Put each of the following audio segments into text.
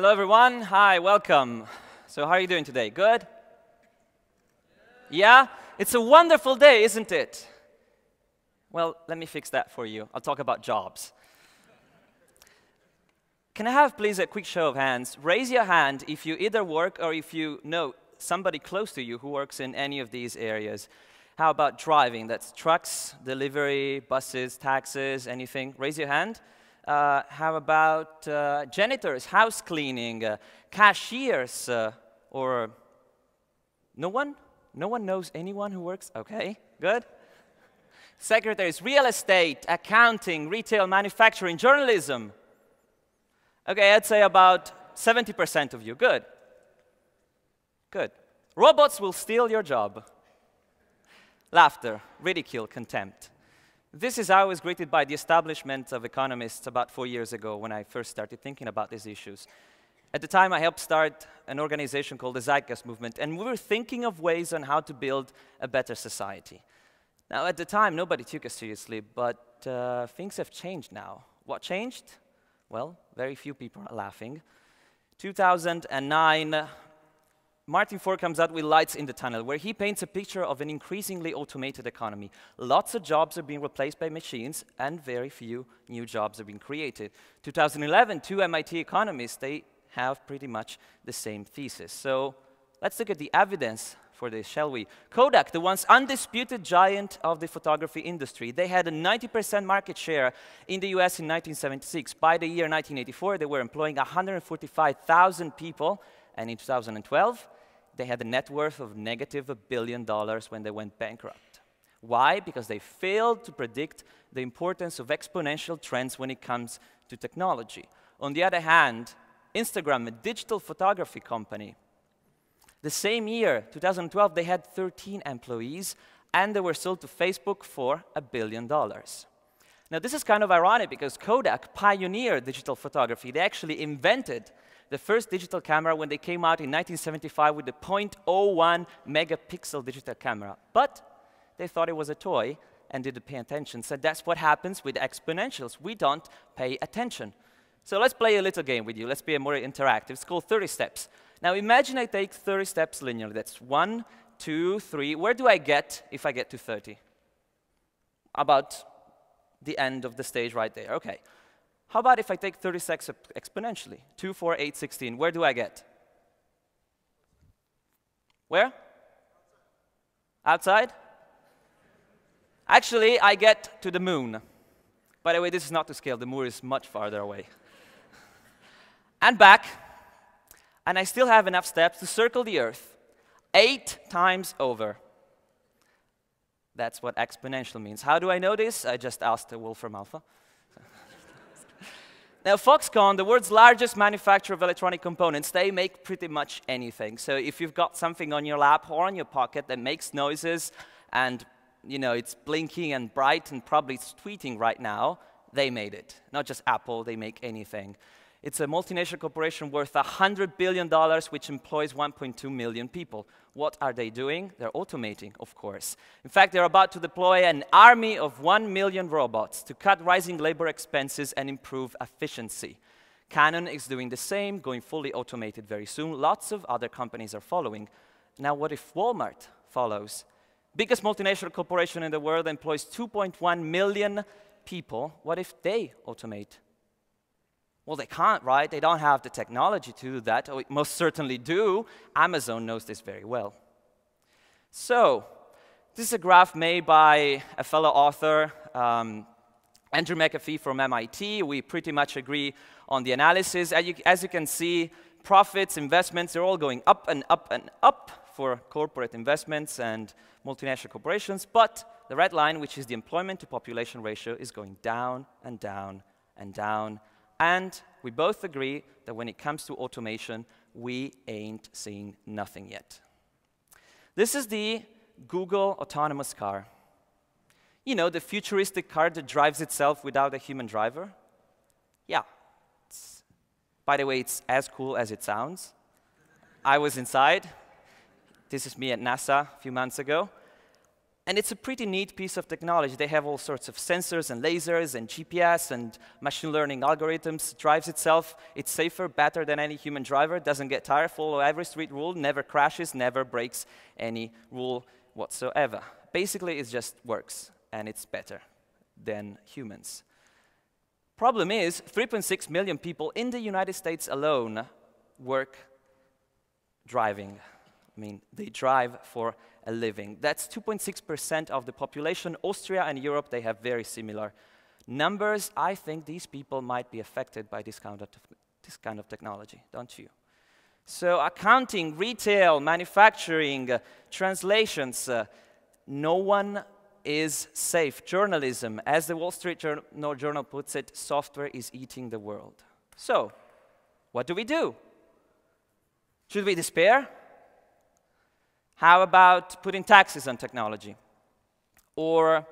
Hello, everyone. Hi, welcome. So how are you doing today? Good? Yeah? It's a wonderful day, isn't it? Well, let me fix that for you. I'll talk about jobs. Can I have, please, a quick show of hands? Raise your hand if you either work or if you know somebody close to you who works in any of these areas. How about driving? That's trucks, delivery, buses, taxis, anything. Raise your hand. How about janitors, house cleaning, cashiers, or no one? No one knows anyone who works? Okay, good. Secretaries, real estate, accounting, retail, manufacturing, journalism. Okay, I'd say about 70% of you. Good. Good. Robots will steal your job. Laughter, ridicule, contempt. This is how I was greeted by the establishment of economists about 4 years ago when I first started thinking about these issues. At the time, I helped start an organization called the Zeitgeist Movement, and we were thinking of ways on how to build a better society. Now, at the time, nobody took us seriously, but things have changed now. What changed? Well, very few people are laughing. 2009, Martin Ford comes out with Lights in the Tunnel, where he paints a picture of an increasingly automated economy. Lots of jobs are being replaced by machines, and very few new jobs are being created. 2011, two MIT economists, they have pretty much the same thesis. So let's look at the evidence for this, shall we? Kodak, the once undisputed giant of the photography industry, they had a 90% market share in the US in 1976. By the year 1984, they were employing 145,000 people, and in 2012, they had a net worth of negative $1 billion when they went bankrupt. Why? Because they failed to predict the importance of exponential trends when it comes to technology. On the other hand, Instagram, a digital photography company, the same year, 2012, they had 13 employees, and they were sold to Facebook for $1 billion. Now, this is kind of ironic because Kodak pioneered digital photography. They actually invented the first digital camera when they came out in 1975 with the 0.01 megapixel digital camera. But they thought it was a toy and didn't pay attention. So that's what happens with exponentials. We don't pay attention. So let's play a little game with you. Let's be more interactive. It's called 30 steps. Now imagine I take 30 steps linearly. That's 1, 2, 3. Where do I get if I get to 30? About the end of the stage right there. OK. How about if I take 30 steps exponentially? 2, 4, 8, 16. Where do I get? Where? Outside? Actually, I get to the moon. By the way, this is not to scale. The moon is much farther away. And back. And I still have enough steps to circle the Earth 8 times over. That's what exponential means. How do I know this? I just asked the Wolfram Alpha. Now, Foxconn, the world's largest manufacturer of electronic components, they make pretty much anything. So if you've got something on your lap or on your pocket that makes noises and it's blinking and bright and probably it's tweeting right now, they made it. Not just Apple, they make anything. It's a multinational corporation worth $100 billion, which employs 1.2 million people. What are they doing? They're automating, of course. In fact, they're about to deploy an army of 1 million robots to cut rising labor expenses and improve efficiency. Canon is doing the same, going fully automated very soon. Lots of other companies are following. Now, what if Walmart follows? Biggest multinational corporation in the world employs 2.1 million people. What if they automate? Well, they can't, right? They don't have the technology to do that. Oh, it most certainly do. Amazon knows this very well. So, this is a graph made by a fellow author, Andrew McAfee from MIT. We pretty much agree on the analysis. As you can see, profits, investments, they're all going up and up and up for corporate investments and multinational corporations. But the red line, which is the employment to population ratio, is going down and down and down. And we both agree that when it comes to automation, we ain't seen nothing yet. This is the Google autonomous car. You know, the futuristic car that drives itself without a human driver? Yeah. By the way, it's as cool as it sounds. I was inside. This is me at NASA a few months ago. And it's a pretty neat piece of technology. They have all sorts of sensors and lasers and GPS and machine learning algorithms. It drives itself. It's safer, better than any human driver. Doesn't get tired, follow every street rule, never crashes, never breaks any rule whatsoever. Basically, it just works, and it's better than humans. Problem is, 3.6 million people in the United States alone work driving. I mean, they drive for a living. That's 2.6% of the population. Austria and Europe, they have very similar numbers. I think these people might be affected by this kind of technology, don't you? So accounting, retail, manufacturing, translations, no one is safe. Journalism, as the Wall Street Journal puts it, software is eating the world. So, what do? Should we despair? How about putting taxes on technology? Or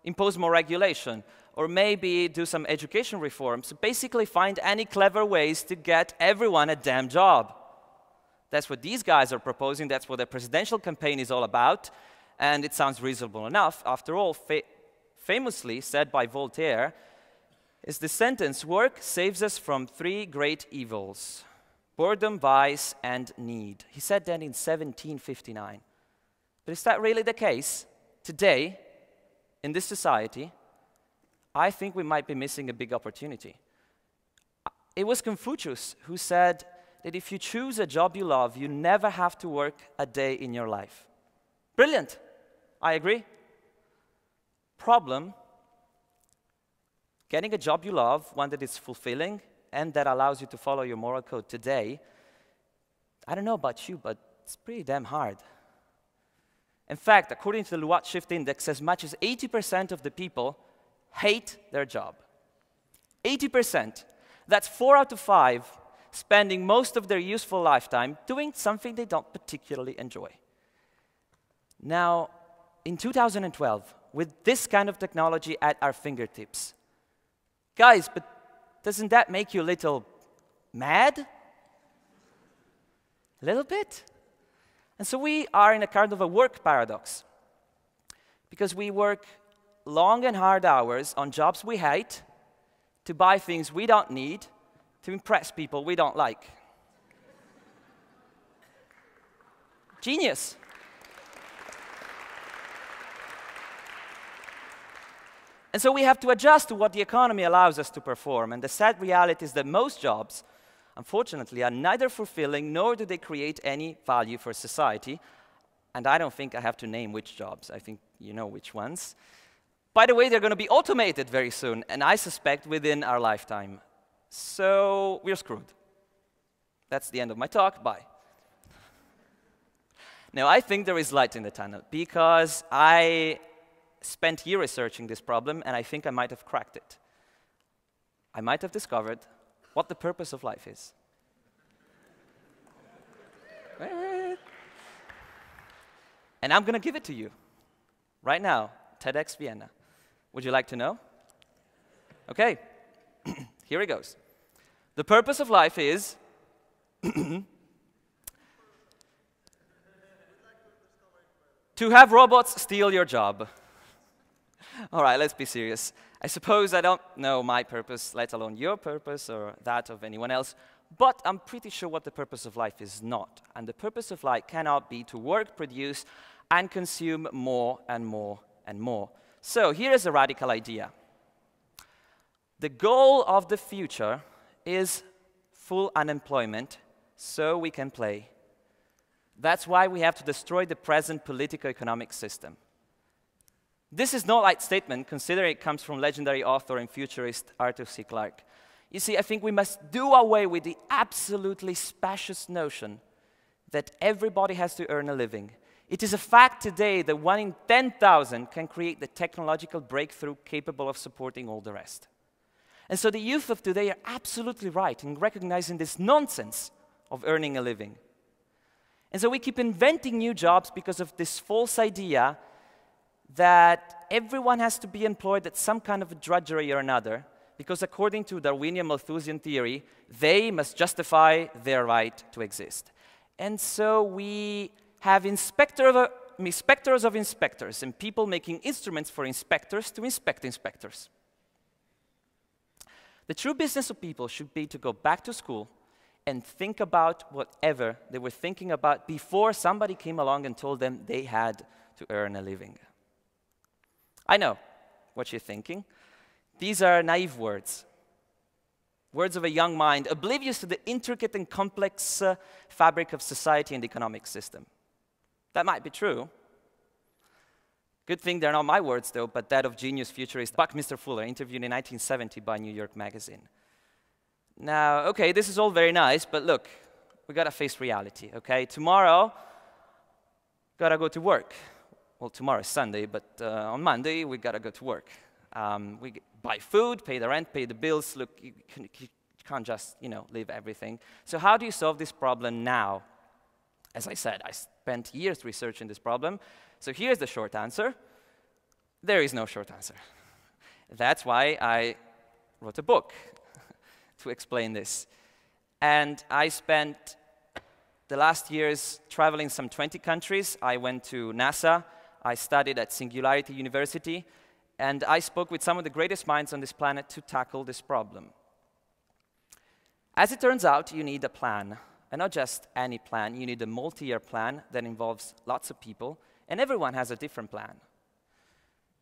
impose more regulation? Or maybe do some education reforms? Basically find any clever ways to get everyone a damn job. That's what these guys are proposing. That's what their presidential campaign is all about. And it sounds reasonable enough. After all, famously said by Voltaire, is the sentence, work saves us from three great evils: boredom, vice, and need. He said that in 1759. But is that really the case? Today, in this society, I think we might be missing a big opportunity. It was Confucius who said that if you choose a job you love, you never have to work a day in your life. Brilliant. I agree. Problem, getting a job you love, one that is fulfilling, and that allows you to follow your moral code today, I don't know about you, but it's pretty damn hard. In fact, according to the Luat Shift Index, as much as 80% of the people hate their job. 80%. That's 4 out of 5 spending most of their useful lifetime doing something they don't particularly enjoy. Now, in 2012, with this kind of technology at our fingertips, guys, but doesn't that make you a little mad? A little bit? And so we are in a kind of a work paradox, because we work long and hard hours on jobs we hate, to buy things we don't need, to impress people we don't like. Genius. And so we have to adjust to what the economy allows us to perform. And the sad reality is that most jobs, unfortunately, are neither fulfilling nor do they create any value for society. And I don't think I have to name which jobs. I think you know which ones. By the way, they're going to be automated very soon, and I suspect within our lifetime. So we're screwed. That's the end of my talk. Bye. Now, I think there is light in the tunnel, because I spent years researching this problem, and I think I might have cracked it. I might have discovered what the purpose of life is. And I'm going to give it to you right now, TedxVienna. Would you like to know? Okay, here it goes. The purpose of life is to have robots steal your job. All right, let's be serious. I suppose I don't know my purpose, let alone your purpose or that of anyone else, but I'm pretty sure what the purpose of life is not. And the purpose of life cannot be to work, produce, and consume more and more and more. So here is a radical idea. The goal of the future is full unemployment, so we can play. That's why we have to destroy the present politico-economic system. This is no light statement, considering it comes from legendary author and futurist Arthur C. Clarke. You see, I think we must do away with the absolutely specious notion that everybody has to earn a living. It is a fact today that 1 in 10,000 can create the technological breakthrough capable of supporting all the rest. And so the youth of today are absolutely right in recognizing this nonsense of earning a living. And so we keep inventing new jobs because of this false idea that everyone has to be employed at some kind of a drudgery or another, because according to Darwinian Malthusian theory, they must justify their right to exist. And so we have inspector of inspectors of inspectors and people making instruments for inspectors to inspect inspectors. The true business of people should be to go back to school and think about whatever they were thinking about before somebody came along and told them they had to earn a living. I know what you're thinking. These are naive words. Words of a young mind, oblivious to the intricate and complex fabric of society and the economic system. That might be true. Good thing they're not my words, though, but that of genius futurist Buckminster Fuller, interviewed in 1970 by New York Magazine. Now, okay, this is all very nice, but look, we gotta face reality, okay? Tomorrow, gotta go to work. Well, tomorrow is Sunday, but on Monday, we gotta go to work. We buy food, pay the rent, pay the bills. Look, you can't just, leave everything. So how do you solve this problem now? As I said, I spent years researching this problem. So here's the short answer. There is no short answer. That's why I wrote a book to explain this. And I spent the last years traveling some 20 countries. I went to NASA. I studied at Singularity University. And I spoke with some of the greatest minds on this planet to tackle this problem. As it turns out, you need a plan. And not just any plan. You need a multi-year plan that involves lots of people. And everyone has a different plan.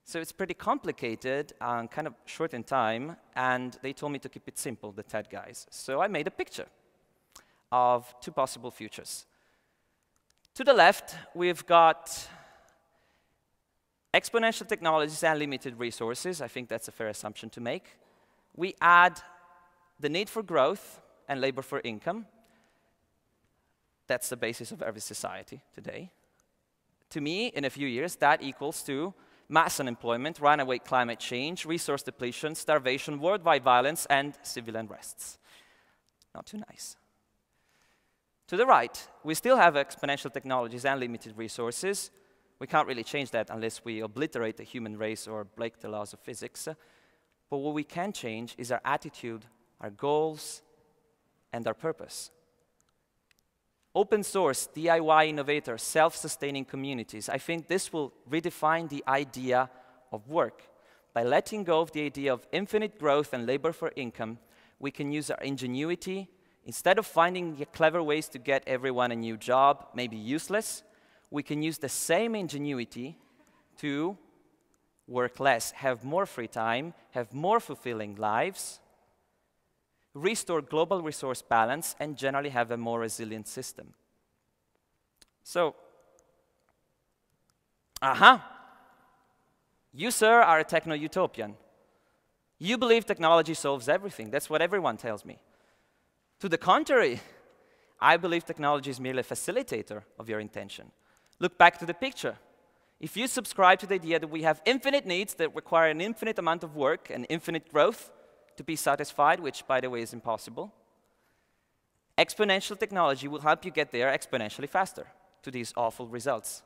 So it's pretty complicated, kind of short in time, and they told me to keep it simple, the TED guys. So I made a picture of two possible futures. To the left, we've got exponential technologies and limited resources. I think that's a fair assumption to make. We add the need for growth and labor for income. That's the basis of every society today. To me, in a few years, that equals to mass unemployment, runaway climate change, resource depletion, starvation, worldwide violence, and civil unrests. Not too nice. To the right, we still have exponential technologies and limited resources. We can't really change that unless we obliterate the human race or break the laws of physics. But what we can change is our attitude, our goals, and our purpose. Open source, DIY innovators, self-sustaining communities. I think this will redefine the idea of work. By letting go of the idea of infinite growth and labor for income, we can use our ingenuity. Instead of finding clever ways to get everyone a new job, maybe useless, we can use the same ingenuity to work less, have more free time, have more fulfilling lives, restore global resource balance, and generally have a more resilient system. So, you, sir, are a techno-utopian. You believe technology solves everything. That's what everyone tells me. To the contrary, I believe technology is merely a facilitator of your intention. Look back to the picture. If you subscribe to the idea that we have infinite needs that require an infinite amount of work and infinite growth to be satisfied, which, by the way, is impossible, exponential technology will help you get there exponentially faster to these awful results.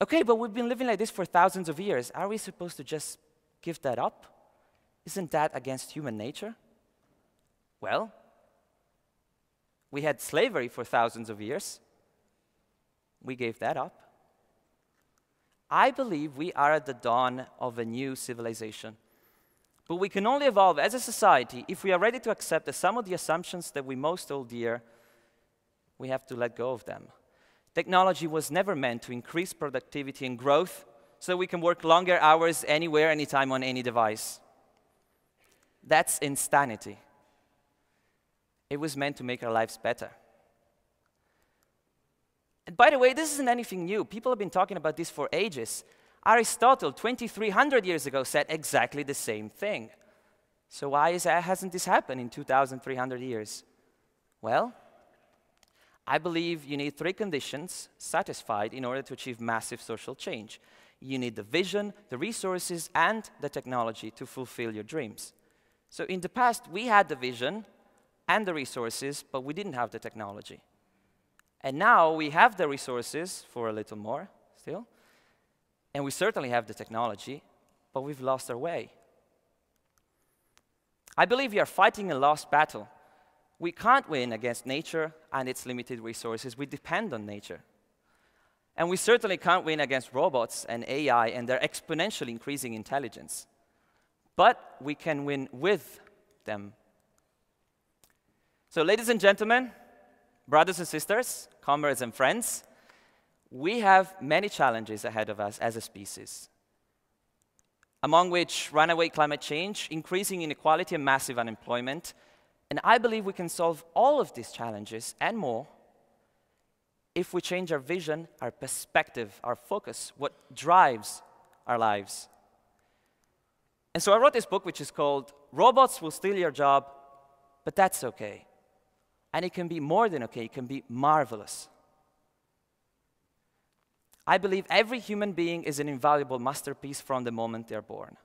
Okay, but we've been living like this for thousands of years. Are we supposed to just give that up? Isn't that against human nature? Well, we had slavery for thousands of years. We gave that up. I believe we are at the dawn of a new civilization. But we can only evolve as a society if we are ready to accept that some of the assumptions that we most hold dear, we have to let go of them. Technology was never meant to increase productivity and growth so we can work longer hours anywhere, anytime, on any device. That's insanity. It was meant to make our lives better. And by the way, this isn't anything new. People have been talking about this for ages. Aristotle, 2,300 years ago, said exactly the same thing. So why hasn't this happened in 2,300 years? Well, I believe you need three conditions satisfied in order to achieve massive social change. You need the vision, the resources, and the technology to fulfill your dreams. So in the past, we had the vision and the resources, but we didn't have the technology. And now we have the resources for a little more still, and we certainly have the technology, but we've lost our way. I believe we are fighting a lost battle. We can't win against nature and its limited resources. We depend on nature. And we certainly can't win against robots and AI and their exponentially increasing intelligence. But we can win with them. So, ladies and gentlemen, brothers and sisters, comrades and friends, we have many challenges ahead of us as a species, among which runaway climate change, increasing inequality, and massive unemployment. And I believe we can solve all of these challenges and more if we change our vision, our perspective, our focus, what drives our lives. And so I wrote this book, which is called Robots Will Steal Your Job, but That's Okay. And it can be more than okay, it can be marvelous. I believe every human being is an invaluable masterpiece from the moment they're born.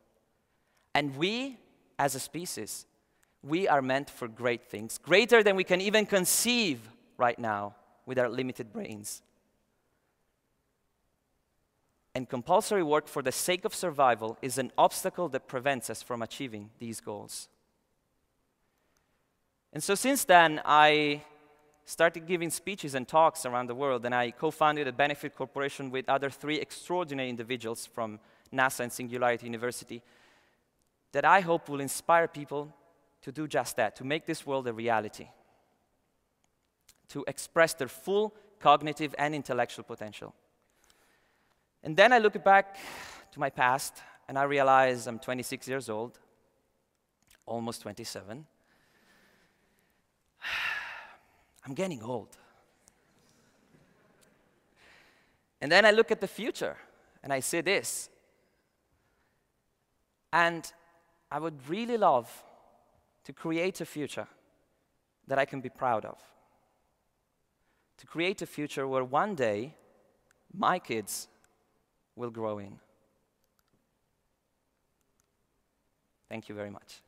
And we, as a species, we are meant for great things, greater than we can even conceive right now with our limited brains. And compulsory work for the sake of survival is an obstacle that prevents us from achieving these goals. And so since then, I started giving speeches and talks around the world, and I co-founded a benefit corporation with other 3 extraordinary individuals from NASA and Singularity University that I hope will inspire people to do just that, to make this world a reality, to express their full cognitive and intellectual potential. And then I look back to my past, and I realize I'm 26 years old, almost 27. I'm getting old. And then I look at the future, and I say this. And I would really love to create a future that I can be proud of. To create a future where one day my kids will grow in. Thank you very much.